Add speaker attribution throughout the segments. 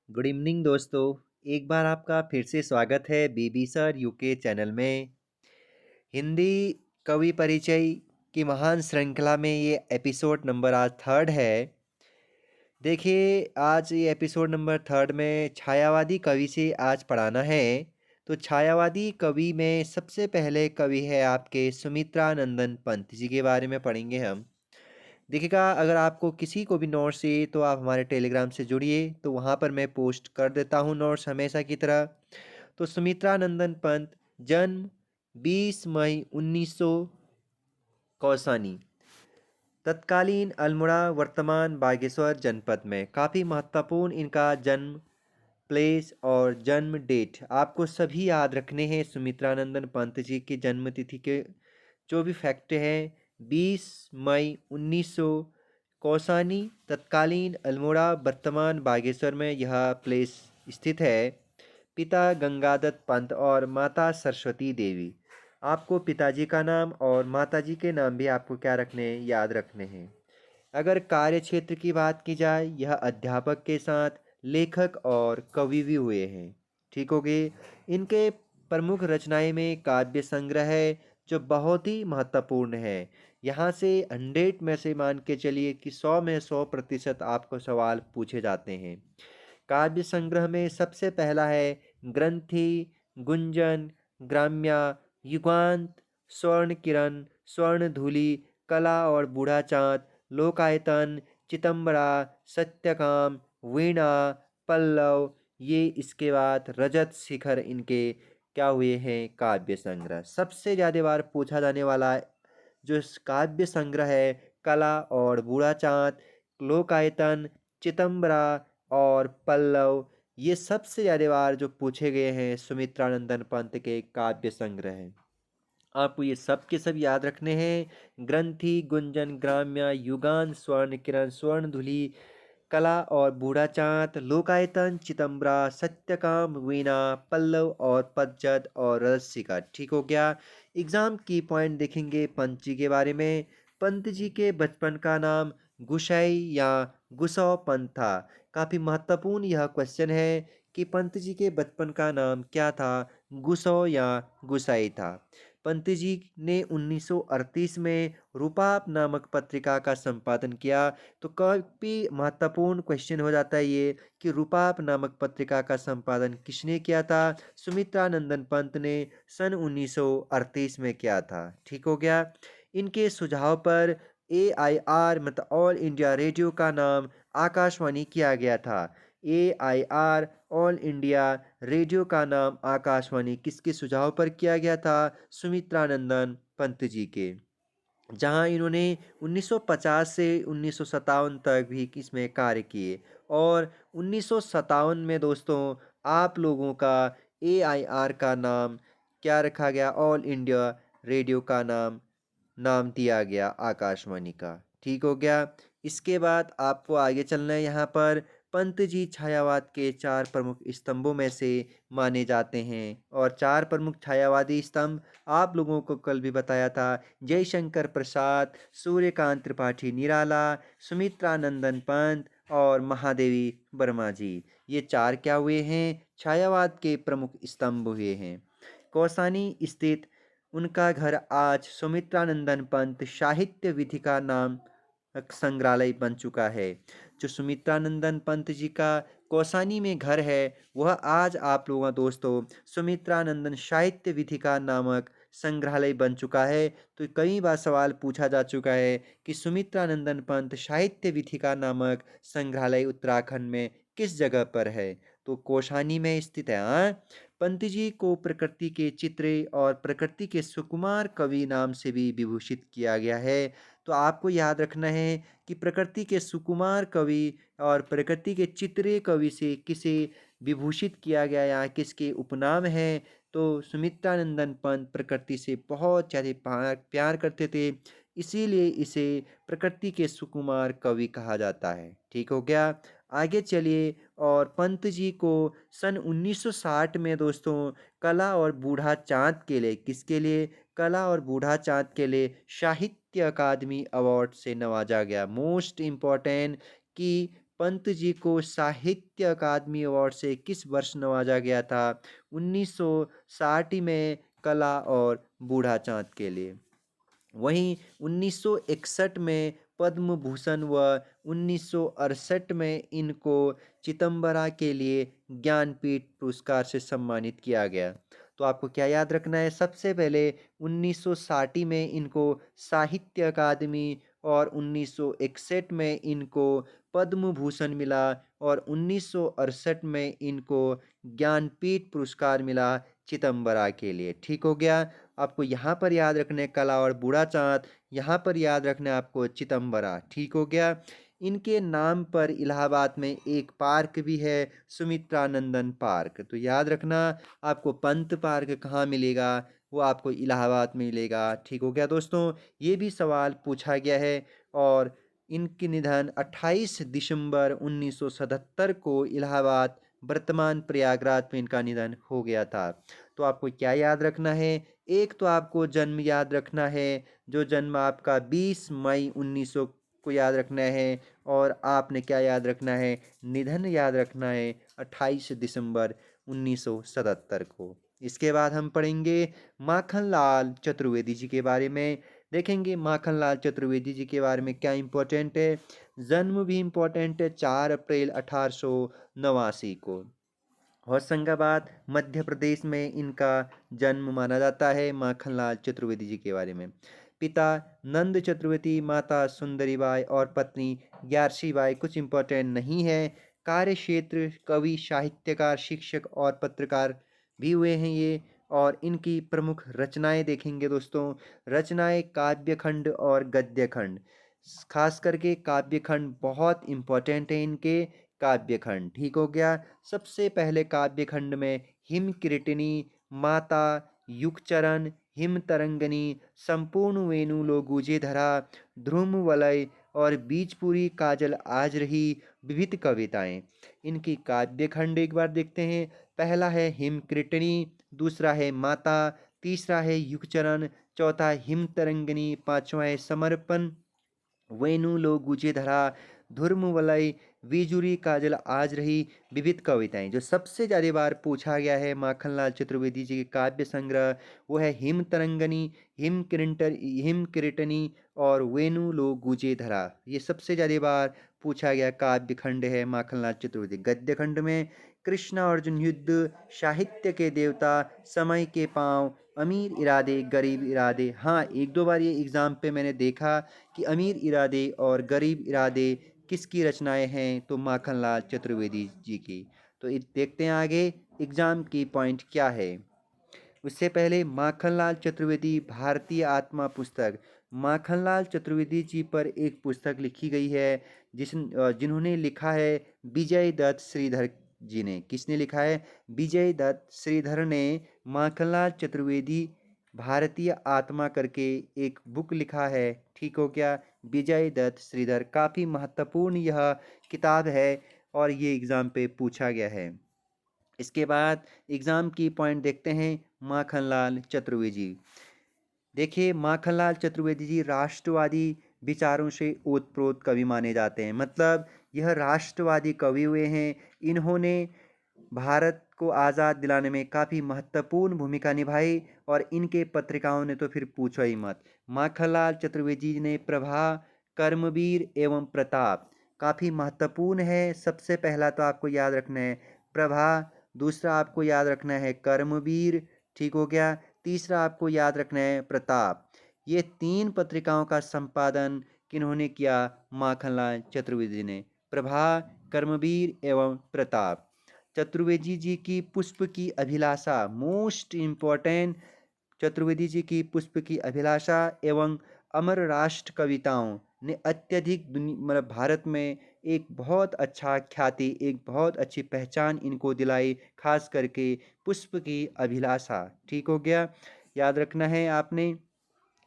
Speaker 1: Good evening दोस्तों। एक बार आपका फिर से स्वागत है बीबी सर यूके चैनल में। हिंदी कवि परिचय की महान श्रृंखला में ये एपिसोड नंबर आज थर्ड है। देखिए, आज ये एपिसोड नंबर थर्ड में छायावादी कवि से आज पढ़ाना है। तो छायावादी कवि में सबसे पहले कवि है आपके सुमित्रा नंदन पंत जी के बारे में पढ़ेंगे हम। देखिएगा, अगर आपको किसी को भी नोट्स चाहिए तो आप हमारे टेलीग्राम से जुड़िए, तो वहाँ पर मैं पोस्ट कर देता हूँ नोट्स हमेशा की तरह। तो सुमित्रा नंदन पंत, जन्म 20 मई 1900, कौसानी, तत्कालीन अल्मोड़ा, वर्तमान बागेश्वर जनपद में। काफ़ी महत्वपूर्ण इनका जन्म प्लेस और जन्म डेट आपको सभी याद रखने हैं। सुमित्रानंदन पंत जी की जन्म तिथि के जो भी फैक्ट हैं, 20 मई 1900, कौसानी, तत्कालीन अल्मोड़ा, वर्तमान बागेश्वर में यह प्लेस स्थित है। पिता गंगादत्त पंत और माता सरस्वती देवी। आपको पिताजी का नाम और माताजी के नाम भी आपको क्या रखने हैं, याद रखने हैं। अगर कार्य क्षेत्र की बात की जाए, यह अध्यापक के साथ लेखक और कवि भी हुए हैं। ठीक हो गए। इनके प्रमुख रचनाएं में काव्य संग्रह है जो बहुत ही महत्वपूर्ण है। यहाँ से 100 में से मान के चलिए कि 100 में 100% आपको सवाल पूछे जाते हैं। काव्य संग्रह में सबसे पहला है ग्रंथि, गुंजन, ग्राम्या, युगांत, स्वर्ण किरण, स्वर्ण धूलि, कला और बूढ़ा चाँद, लोकायतन, चितंबरा, सत्यकाम, वीणा, पल्लव। ये इसके बाद रजत शिखर इनके क्या हुए हैं, काव्य संग्रह। सबसे ज़्यादा बार पूछा जाने वाला जो काव्य संग्रह है, कला और बूढ़ा चाँद, लोकायतन, चितंबरा और पल्लव, ये सबसे ज़्यादा बार जो पूछे गए हैं सुमित्रानंदन पंत के काव्य संग्रह हैं। आपको ये सब के सब याद रखने हैं। ग्रंथि, गुंजन, ग्राम्य, युगान, स्वर्ण किरण, स्वर्ण धुली, कला और बूढ़ा चाँद, लोकायतन, चितंबरा, सत्यकाम, वीणा, पल्लव और पतझड़ और रसिका। ठीक हो गया। एग्जाम की पॉइंट देखेंगे पंत जी के बारे में। पंत जी के बचपन का नाम गुसाई या गुसौ पंत था। काफ़ी महत्वपूर्ण यह क्वेश्चन है कि पंत जी के बचपन का नाम क्या था, गुसौ या गुसाई था। पंत जी ने 1938 में रूपाप नामक पत्रिका का संपादन किया। तो काफ़ी महत्वपूर्ण क्वेश्चन हो जाता है ये कि रूपाप नामक पत्रिका का संपादन किसने किया था। सुमित्रानंदन पंत ने सन 1938 में किया था। ठीक हो गया। इनके सुझाव पर AIR मतलब ऑल इंडिया रेडियो का नाम आकाशवाणी किया गया था। AIR ऑल इंडिया रेडियो का नाम आकाशवाणी किसके सुझाव पर किया गया था, सुमित्रानंदन पंत जी के। जहां इन्होंने 1950 से 1957 तक भी इसमें कार्य किए। और 1957 में दोस्तों आप लोगों का AIR का नाम क्या रखा गया, ऑल इंडिया रेडियो का नाम नाम दिया गया आकाशवाणी का। ठीक हो गया। इसके बाद आपको आगे चलना है। यहाँ पर पंत जी छायावाद के 4 प्रमुख स्तंभों में से माने जाते हैं। और 4 प्रमुख छायावादी स्तंभ आप लोगों को कल भी बताया था। जयशंकर प्रसाद, सूर्यकांत त्रिपाठी निराला, सुमित्रानंदन पंत और महादेवी वर्मा जी। ये 4 क्या हुए हैं, छायावाद के प्रमुख स्तंभ हुए हैं। कौसानी स्थित उनका घर आज सुमित्रानंदन पंत साहित्य विधि का नाम संग्रहालय बन चुका है। जो सुमित्रानंदन पंत जी का कौसानी में घर है, वह आज आप लोगों दोस्तों सुमित्रानंदन साहित्य विधि का नामक संग्रहालय बन चुका है। तो कई बार सवाल पूछा जा चुका है कि सुमित्रानंदन पंत साहित्य विधि का नामक संग्रहालय उत्तराखंड में किस जगह पर है, तो कौसानी में स्थित है। हाँ? पंत जी को प्रकृति के चित्रे और प्रकृति के सुकुमार कवि नाम से भी विभूषित किया गया है। तो आपको याद रखना है कि प्रकृति के सुकुमार कवि और प्रकृति के चित्रे कवि से किसे विभूषित किया गया या किसके उपनाम हैं। तो सुमित्रानंदन पंत प्रकृति से बहुत ज़्यादा प्यार करते थे, इसीलिए इसे प्रकृति के सुकुमार कवि कहा जाता है। ठीक हो गया। आगे चलिए। और पंत जी को सन 1960 में दोस्तों कला और बूढ़ा चाँद के लिए, किसके लिए, कला और बूढ़ा चाँद के लिए साहित्य अकादमी अवार्ड से नवाजा गया। मोस्ट इम्पॉर्टेंट कि पंत जी को साहित्य अकादमी अवार्ड से किस वर्ष नवाजा गया था? 1960 में कला और बूढ़ा चाँद के लिए। वहीं 1961 में पद्म भूषण व 1968 में इनको चिदंबरा के लिए ज्ञानपीठ पुरस्कार से सम्मानित किया गया। तो आपको क्या याद रखना है? सबसे पहले 1960 में इनको साहित्य अकादमी और 1961 में इनको पद्म भूषण मिला और 1968 में इनको ज्ञानपीठ पुरस्कार मिला चिदंबरा के लिए। ठीक हो गया? आपको यहाँ पर याद रखना है कला और बूढ़ा चाँद, यहाँ पर याद रखना है आपको चिदंबरा। ठीक हो गया? इनके नाम पर इलाहाबाद में एक पार्क भी है, सुमित्रानंदन पार्क। तो याद रखना आपको पंत पार्क कहाँ मिलेगा? वो आपको इलाहाबाद में मिलेगा। ठीक हो गया दोस्तों? ये भी सवाल पूछा गया है और इनकी निधन 28 दिसंबर 1977 को इलाहाबाद वर्तमान प्रयागराज में इनका निधन हो गया था। तो आपको क्या याद रखना है? एक तो आपको जन्म याद रखना है, जो जन्म आपका 20 मई 1900 को याद रखना है और आपने क्या याद रखना है? निधन याद रखना है 28 दिसंबर 1977 को। इसके बाद हम पढ़ेंगे माखनलाल चतुर्वेदी जी के बारे में। देखेंगे माखनलाल चतुर्वेदी जी के बारे में क्या इम्पोर्टेंट है। जन्म भी इम्पोर्टेंट है, 4 अप्रैल 1889 को। होशंगाबाद मध्य प्रदेश में इनका जन्म माना जाता है। माखनलाल चतुर्वेदी जी के बारे में। पिता नंद चतुर्वेदी, माता सुंदरीबाई और पत्नी ग्यारसीबाई कुछ इम्पोर्टेंट नहीं है। कार्य क्षेत्र कवि, साहित्यकार, शिक्षक और पत्रकार भी हुए हैं ये। और इनकी प्रमुख रचनाएं देखेंगे दोस्तों। रचनाएं काव्यखंड और गद्यखंड, खास करके काव्यखंड बहुत इम्पोर्टेंट है इनके। काव्यखंड ठीक हो गया। सबसे पहले काव्यखंड में हिम कीर्तनी, माता, युगचरण, हिम तरंगनी, संपूर्ण वेणु लो गूंजे धरा, ध्रुम वलय और बीजपुरी काजल आज रही, विविध कविताएं। इनकी काव्यखंड एक बार देखते हैं। पहला है हिम कीर्तनी, दूसरा है माता, तीसरा है युगचरण, चौथा हिम तरंगनी, पांचवा है समर्पण, वेणु लो गुजे धरा, धुर्म वलय, विजुरी काजल आज रही, विविध कविताएं। जो सबसे ज़्यादा बार पूछा गया है माखनलाल चतुर्वेदी जी के काव्य संग्रह, वो है हिम तरंगनी, हिम किरटनी और वेणु लो गुजे धरा। ये सबसे ज़्यादा बार पूछा गया काव्य खंड है माखनलाल चतुर्वेदी। गद्य खंड में कृष्ण अर्जुन युद्ध, साहित्य के देवता, समय के पांव, अमीर इरादे गरीब इरादे। हाँ, एक दो बार ये एग्ज़ाम पे मैंने देखा कि अमीर इरादे और गरीब इरादे किसकी रचनाएं हैं? तो माखनलाल चतुर्वेदी जी की। तो देखते हैं आगे एग्जाम की पॉइंट क्या है। उससे पहले माखनलाल चतुर्वेदी भारतीय आत्मा पुस्तक। माखनलाल चतुर्वेदी जी पर एक पुस्तक लिखी गई है जिन्होंने लिखा है विजय दत्त श्रीधर जी ने। किसने लिखा है? विजय दत्त श्रीधर ने माखनलाल चतुर्वेदी भारतीय आत्मा करके एक बुक लिखा है। ठीक हो गया? विजय दत्त श्रीधर, काफ़ी महत्वपूर्ण यह किताब है और ये एग्ज़ाम पे पूछा गया है। इसके बाद एग्ज़ाम की पॉइंट देखते हैं माखनलाल चतुर्वेदी। देखिए माखनलाल चतुर्वेदी जी राष्ट्रवादी विचारों से ओतप्रोत कवि माने जाते हैं। मतलब यह राष्ट्रवादी कवि हुए हैं। इन्होंने भारत को आज़ाद दिलाने में काफ़ी महत्वपूर्ण भूमिका निभाई और इनके पत्रिकाओं ने तो फिर पूछो ही मत। माखनलाल चतुर्वेदी जी ने प्रभा, कर्मवीर एवं प्रताप काफ़ी महत्वपूर्ण है। सबसे पहला तो आपको याद रखना है प्रभा, दूसरा आपको याद रखना है कर्मवीर। ठीक हो गया? तीसरा आपको याद रखना है प्रताप। ये 3 पत्रिकाओं का संपादन किन्होंने किया? माखनलाल चतुर्वेदी ने। प्रभा, कर्मवीर एवं प्रताप। चतुर्वेदी जी की पुष्प की अभिलाषा, मोस्ट इम्पोर्टेंट। चतुर्वेदी जी की पुष्प की अभिलाषा एवं अमर राष्ट्र कविताओं ने अत्यधिक मतलब भारत में एक बहुत अच्छा ख्याति, एक बहुत अच्छी पहचान इनको दिलाई, खास करके पुष्प की अभिलाषा। ठीक हो गया? याद रखना है आपने।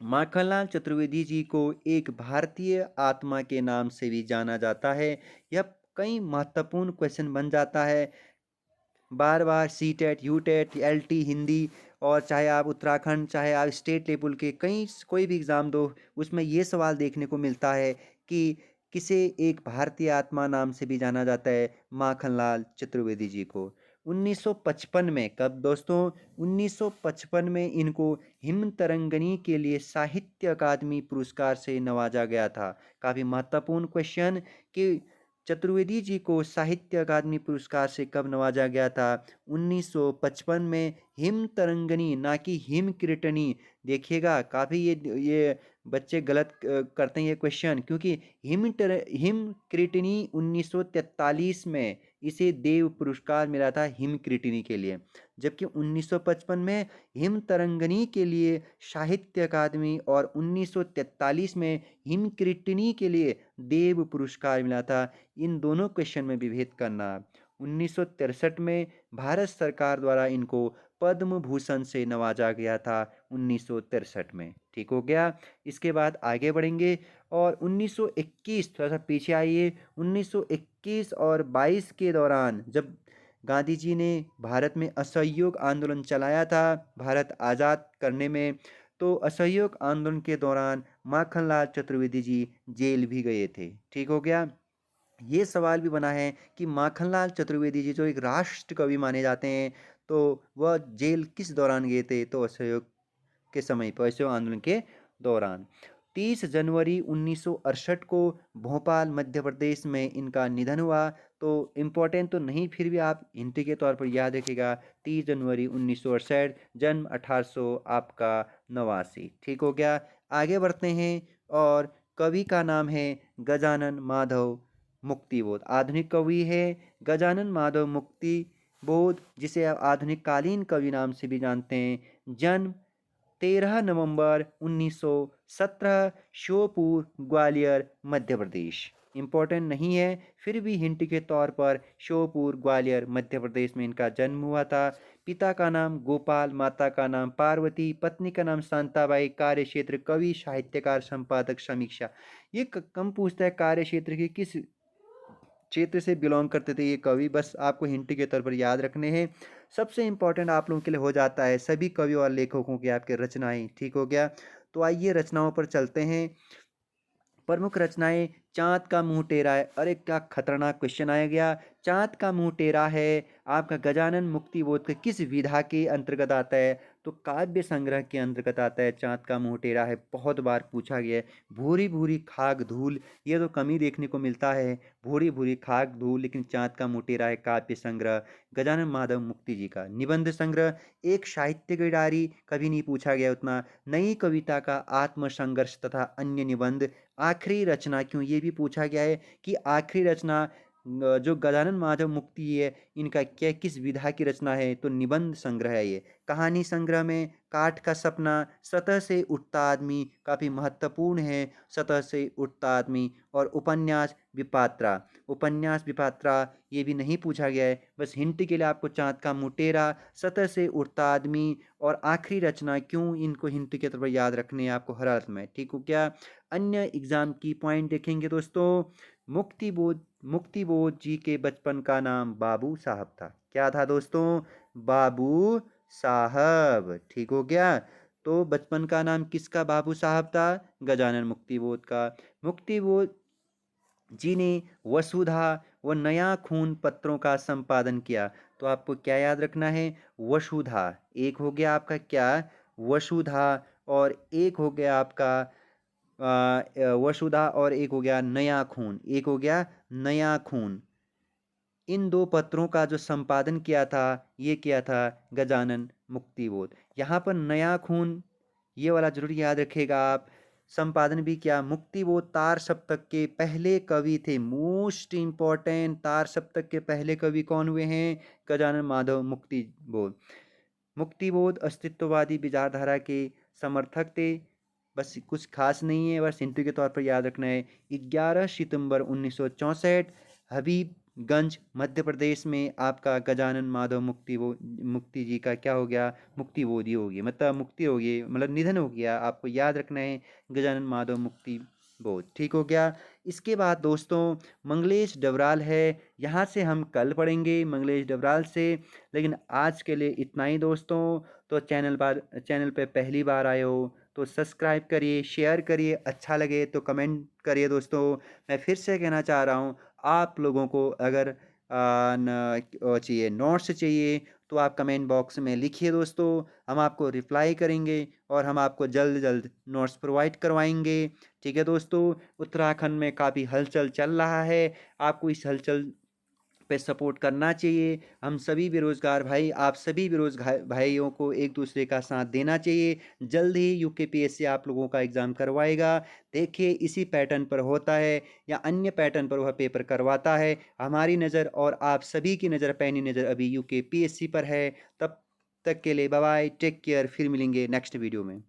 Speaker 1: माखनलाल चतुर्वेदी जी को एक भारतीय आत्मा के नाम से भी जाना जाता है। यह कई महत्वपूर्ण क्वेश्चन बन जाता है बार बार। C TET, U TET, L T Hindi, और चाहे आप उत्तराखंड, चाहे आप स्टेट लेवल के कई कोई भी एग्ज़ाम दो, उसमें ये सवाल देखने को मिलता है कि किसे एक भारतीय आत्मा नाम से भी जाना जाता है? माखनलाल चतुर्वेदी जी को। 1955 में, कब दोस्तों? 1955 में इनको हिम तरंगिणी के लिए साहित्य अकादमी पुरस्कार से नवाजा गया था। काफ़ी महत्वपूर्ण क्वेश्चन कि चतुर्वेदी जी को साहित्य अकादमी पुरस्कार से कब नवाजा गया था? 1955 में। हिम तरंगिणी ना कि हिम किरटनी। देखिएगा काफ़ी ये बच्चे गलत करते हैं ये क्वेश्चन, क्योंकि हिम किरटनी 1943 में इसे देव पुरस्कार मिला था हिम किरटनी के लिए, जबकि 1955 में हिम तरंगिणी के लिए साहित्य अकादमी और 1943 में हिम किरटनी के लिए देव पुरस्कार मिला था। इन दोनों क्वेश्चन में विभेद करना। 1963 में भारत सरकार द्वारा इनको पद्म भूषण से नवाजा गया था, 1963 में। ठीक हो गया। इसके बाद आगे बढ़ेंगे और 1921, थोड़ा सा पीछे आइए, 1921 और 22 के दौरान जब गांधी जी ने भारत में असहयोग आंदोलन चलाया था भारत आज़ाद करने में, तो असहयोग आंदोलन के दौरान माखनलाल चतुर्वेदी जी जेल भी गए थे। ठीक हो गया। ये सवाल भी बना है कि माखनलाल चतुर्वेदी जी जो एक राष्ट्र कवि माने जाते हैं, तो वह जेल किस दौरान गए थे? तो असहयोग के समय पर, असहयोग आंदोलन के दौरान। 30 जनवरी 1968 को भोपाल मध्य प्रदेश में इनका निधन हुआ। तो इम्पोर्टेंट तो नहीं, फिर भी आप हिंट के तौर पर याद रखिएगा। 30 जनवरी 1968, जन्म 1800 आपका 89। ठीक हो गया। आगे बढ़ते हैं और कवि का नाम है गजानन माधव मुक्तिबोध। आधुनिक कवि है गजानन माधव मुक्तिबोध, जिसे आप आधुनिक कालीन कवि नाम से भी जानते हैं। जन्म 13 नवंबर 1917, श्योपुर, ग्वालियर, मध्य प्रदेश। इम्पोर्टेंट नहीं है, फिर भी हिंट के तौर पर श्योपुर, ग्वालियर, मध्य प्रदेश में इनका जन्म हुआ था। पिता का नाम गोपाल, माता का नाम पार्वती, पत्नी का नाम शांताबाई। कार्य क्षेत्र कवि, साहित्यकार, संपादक, समीक्षा। ये कम पूछता है कार्य क्षेत्र के किस क्षेत्र से बिलोंग करते थे ये कवि, बस आपको हिंट के तौर पर याद रखने हैं। सबसे इंपॉर्टेंट आप लोगों के लिए हो जाता है सभी कवि और लेखकों की आपके रचनाएं। ठीक हो गया। तो आइए रचनाओं पर चलते हैं। प्रमुख रचनाएं, चाँद का मुंह टेरा है। अरे क्या खतरनाक क्वेश्चन आया गया। चाँद का मुंह टेरा है आपका गजानन मुक्तिबोध के किस विधा के अंतर्गत आता है? तो काव्य संग्रह के अंतर्गत आता है। चाँद का मुंह टेरा है, बहुत बार पूछा गया है। भूरी भूरी खाक धूल, ये तो कम ही देखने को मिलता है, भूरी भूरी खाक धूल, लेकिन चाँद का मुंह टेरा है काव्य संग्रह गजानन माधव मुक्ति जी का। निबंध संग्रह, एक साहित्य की डायरी, कभी नहीं पूछा गया उतना। नई कविता का आत्मसंघर्ष तथा अन्य निबंध। आखिरी रचना क्यों, ये भी पूछा गया है कि आखिरी रचना जो गजानन माधव मुक्ति है, इनका क्या किस विधा की रचना है? तो निबंध संग्रह है ये। कहानी संग्रह में काठ का सपना, सतह से उठता आदमी, काफ़ी महत्वपूर्ण है सतह से उठता आदमी। और उपन्यास विपात्रा, उपन्यास विपात्रा ये भी नहीं पूछा गया है, बस हिंट के लिए आपको चाँद का मुटेरा, सतह से उठता आदमी और आखिरी रचना क्यों, इनको हिंट के तौर पर याद रखने हैं आपको हर अर्थ में। ठीक हो क्या। अन्य एग्जाम की पॉइंट देखेंगे दोस्तों। मुक्तिबोध जी के बचपन का नाम बाबू साहब था। क्या था दोस्तों? बाबू साहब। ठीक हो गया। तो बचपन का नाम किसका बाबू साहब था? गजानन मुक्तिबोध का। मुक्तिबोध जी ने वसुधा व नया खून पत्रों का संपादन किया। तो आपको क्या याद रखना है? वसुधा। एक हो गया आपका क्या? वसुधा। और एक हो गया आपका वसुधा, और एक हो गया नया खून। एक हो गया नया खून। इन दो पत्रों का जो संपादन किया था, ये किया था गजानन मुक्तिबोध। यहाँ पर नया खून ये वाला जरूर याद रखिएगा आप। संपादन भी किया। मुक्तिबोध तार सप्तक के पहले कवि थे। मोस्ट इंपॉर्टेंट, तार सप्तक के पहले कवि कौन हुए हैं? गजानन माधव मुक्तिबोध। मुक्तिबोध अस्तित्ववादी विचारधारा के समर्थक थे। बस कुछ खास नहीं है, बस इंटू के तौर पर याद रखना है। 11 सितंबर 1964, हबीबगंज मध्य प्रदेश में आपका गजानन माधव मुक्ति जी का क्या हो गया? मुक्तिबोध हो गया, मतलब मुक्ति हो गई, मतलब निधन हो गया। आपको याद रखना है गजानन माधव मुक्ति बोध। ठीक हो गया। इसके बाद दोस्तों मंगलेश डबराल है, यहाँ से हम कल पढ़ेंगे मंगलेश डबराल से। लेकिन आज के लिए इतना ही दोस्तों। तो चैनल पे पहली बार आए हो तो तो सब्सक्राइब करिए, शेयर करिए, अच्छा लगे तो कमेंट करिए दोस्तों। मैं फिर से कहना चाह रहा हूँ, आप लोगों को अगर चाहिए नोट्स चाहिए तो आप कमेंट बॉक्स में लिखिए दोस्तों, हम आपको रिप्लाई करेंगे और हम आपको जल्द जल्द नोट्स प्रोवाइड करवाएंगे। ठीक है दोस्तों, उत्तराखंड में काफ़ी हलचल चल रहा है, आपको इस हलचल पे सपोर्ट करना चाहिए। हम सभी बेरोज़गार भाई, आप सभी बेरोज़गार भाइयों को एक दूसरे का साथ देना चाहिए। जल्द ही यूकेपीएससी आप लोगों का एग्ज़ाम करवाएगा। देखिए इसी पैटर्न पर होता है या अन्य पैटर्न पर वह पेपर करवाता है। हमारी नज़र और आप सभी की नज़र, पैनी नज़र अभी यूकेपीएससी पर है। तब तक के लिए बाय बाय, टेक केयर, फिर मिलेंगे नेक्स्ट वीडियो में।